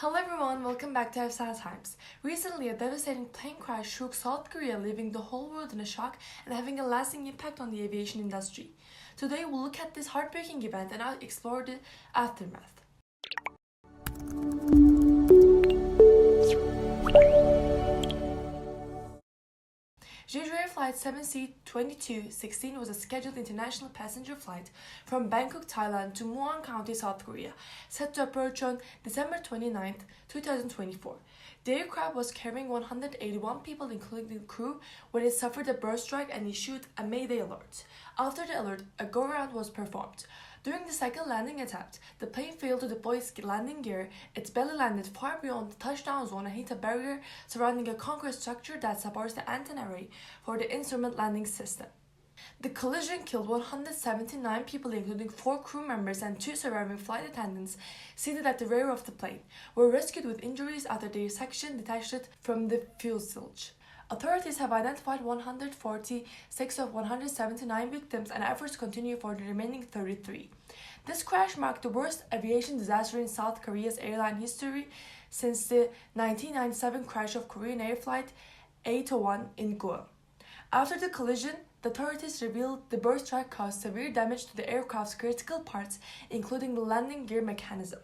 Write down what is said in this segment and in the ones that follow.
Hello everyone, welcome back to Hafsa Times. Recently, a devastating plane crash shook South Korea, leaving the whole world in a shock and having a lasting impact on the aviation industry. Today, we'll look at this heartbreaking event and explore the aftermath. Jeju Air Flight 7C-2216 was a scheduled international passenger flight from Bangkok, Thailand to Muang County, South Korea, set to approach on December 29, 2024. The aircraft was carrying 181 people, including the crew, when it suffered a bird strike and issued a Mayday alert. After the alert, a go-around was performed. During the second landing attempt, the plane failed to deploy its landing gear. Its belly landed far beyond the touchdown zone and hit a barrier surrounding a concrete structure that supports the antenna array for the instrument landing system. The collision killed 179 people, including 4 crew members and 2 surviving flight attendants seated at the rear of the plane, were rescued with injuries after their section detached from the fuselage. Authorities have identified 146 of 179 victims, and efforts continue for the remaining 33. This crash marked the worst aviation disaster in South Korea's airline history since the 1997 crash of Korean Air Flight 801 in Guam. After the collision, the authorities revealed the bird strike caused severe damage to the aircraft's critical parts, including the landing gear mechanism.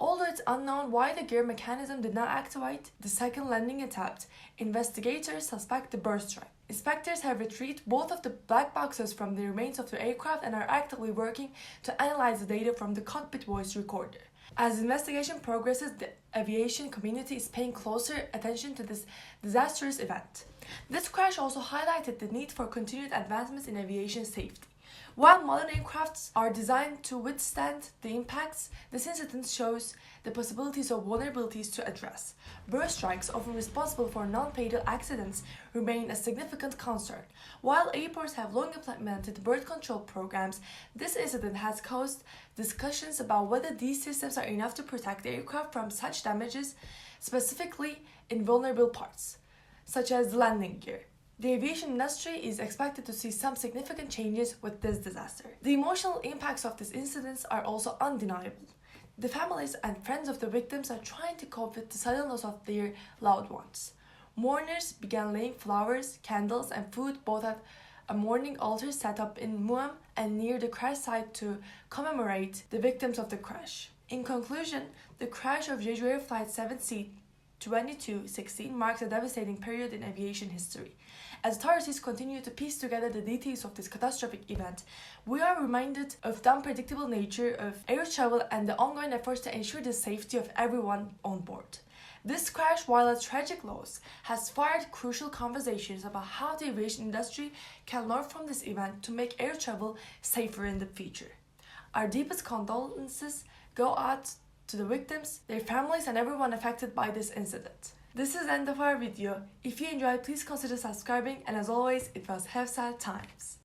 Although it's unknown why the gear mechanism did not activate the second landing attempt, investigators suspect the bird strike. Inspectors have retrieved both of the black boxes from the remains of the aircraft and are actively working to analyze the data from the cockpit voice recorder. As the investigation progresses, the aviation community is paying closer attention to this disastrous event. This crash also highlighted the need for continued advancements in aviation safety. While modern aircrafts are designed to withstand the impacts, this incident shows the possibilities of vulnerabilities to address. Bird strikes, often responsible for non-fatal accidents, remain a significant concern. While airports have long implemented bird control programs, this incident has caused discussions about whether these systems are enough to protect the aircraft from such damages, specifically in vulnerable parts, such as the landing gear. The aviation industry is expected to see some significant changes with this disaster. The emotional impacts of these incidents are also undeniable. The families and friends of the victims are trying to cope with the sudden loss of their loved ones. Mourners began laying flowers, candles, and food both at a mourning altar set up in Muam and near the crash site to commemorate the victims of the crash. In conclusion, the crash of Jeju Air Flight 7C-2216 marks a devastating period in aviation history. As authorities continue to piece together the details of this catastrophic event, we are reminded of the unpredictable nature of air travel and the ongoing efforts to ensure the safety of everyone on board. This crash, while a tragic loss, has sparked crucial conversations about how the aviation industry can learn from this event to make air travel safer in the future. Our deepest condolences go out to the victims, their families, and everyone affected by this incident. This is the end of our video. If you enjoyed, please consider subscribing, and as always, it was Hafsa Times.